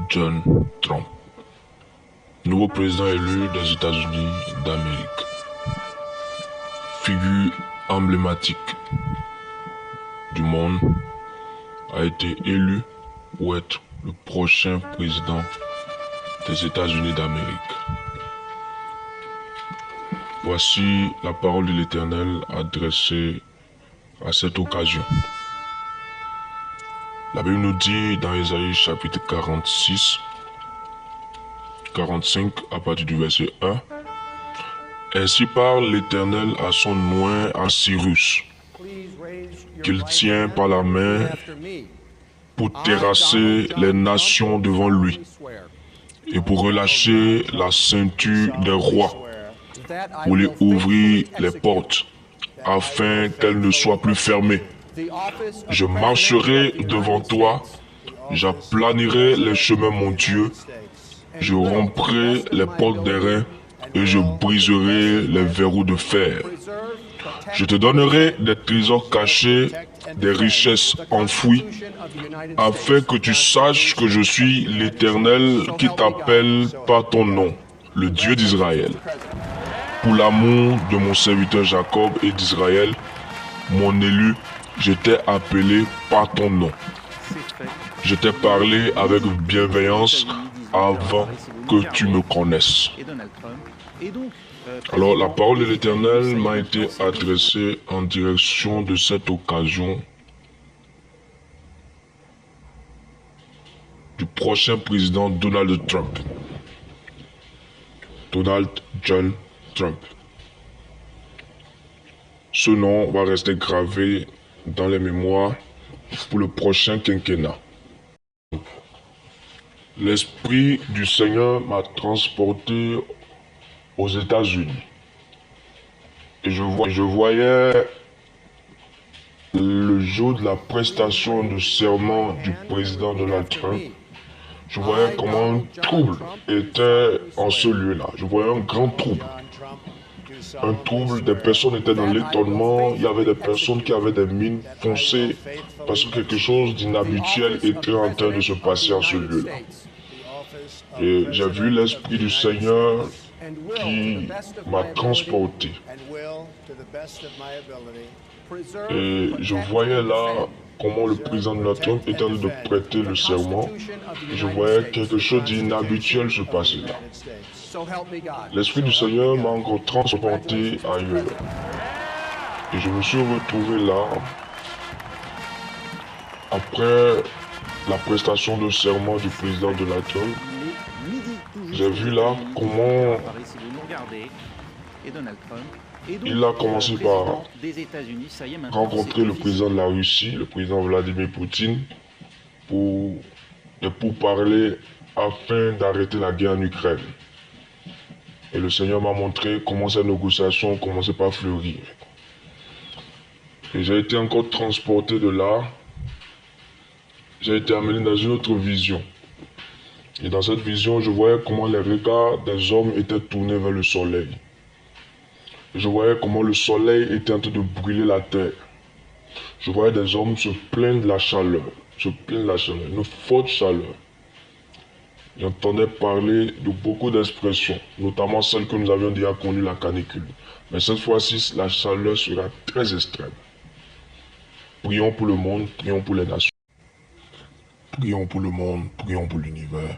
John Trump, nouveau président élu des États-Unis d'Amérique. Figure emblématique du monde, a été élu pour être le prochain président des États-Unis d'Amérique. Voici la parole de l'Éternel adressée à cette occasion. La Bible nous dit dans Ésaïe chapitre 46, 45 à partir du verset 1, « Ainsi parle l'Éternel à son oint à Cyrus, qu'il tient par la main pour terrasser les nations devant lui et pour relâcher la ceinture des rois, pour lui ouvrir les portes afin qu'elles ne soient plus fermées. Je marcherai devant toi, j'aplanirai les chemins, mon Dieu, je romprai les portes d'airain et je briserai les verrous de fer. Je te donnerai des trésors cachés, des richesses enfouies, afin que tu saches que je suis l'Éternel qui t'appelle par ton nom, le Dieu d'Israël. Pour l'amour de mon serviteur Jacob et d'Israël, mon élu, je t'ai appelé par ton nom. Je t'ai parlé avec bienveillance avant que tu me connaisses. » Alors la parole de l'Éternel m'a été adressée en direction de cette occasion du prochain président Donald Trump. Donald John Trump. Ce nom va rester gravé dans les mémoires pour le prochain quinquennat. L'Esprit du Seigneur m'a transporté aux États-Unis. Et je voyais le jour de la prestation de serment du président Donald Trump. Je voyais comment un trouble était en ce lieu-là. Je voyais un grand trouble. Un trouble, des personnes étaient dans l'étonnement. Il y avait des personnes qui avaient des mines foncées parce que quelque chose d'inhabituel était en train de se passer en ce lieu-là. Et j'ai vu l'Esprit du Seigneur qui m'a transporté. Et je voyais là comment le président de Trump était en train de prêter le serment. Et je voyais quelque chose d'inhabituel se passer là. L'Esprit du Seigneur m'a encore transporté ailleurs. Et je me suis retrouvé là, après la prestation de serment du président Donald Trump. J'ai vu là comment il a commencé par rencontrer le président de la Russie, le président Vladimir Poutine, pour parler afin d'arrêter la guerre en Ukraine. Et le Seigneur m'a montré comment ces négociations commençaient par fleurir. Et j'ai été encore transporté de là. J'ai été amené dans une autre vision. Et dans cette vision, je voyais comment les regards des hommes étaient tournés vers le soleil. Je voyais comment le soleil était en train de brûler la terre. Je voyais des hommes se plaindre de la chaleur, une forte chaleur. J'entendais parler de beaucoup d'expressions, notamment celles que nous avions déjà connues, la canicule. Mais cette fois-ci, la chaleur sera très extrême. Prions pour le monde, prions pour les nations. Prions pour le monde, prions pour l'univers.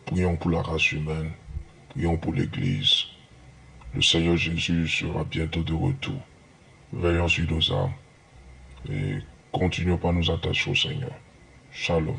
Prions pour la race humaine. Prions pour l'Église. Le Seigneur Jésus sera bientôt de retour. Veillons sur nos âmes et continuons par nous attacher au Seigneur. Shalom.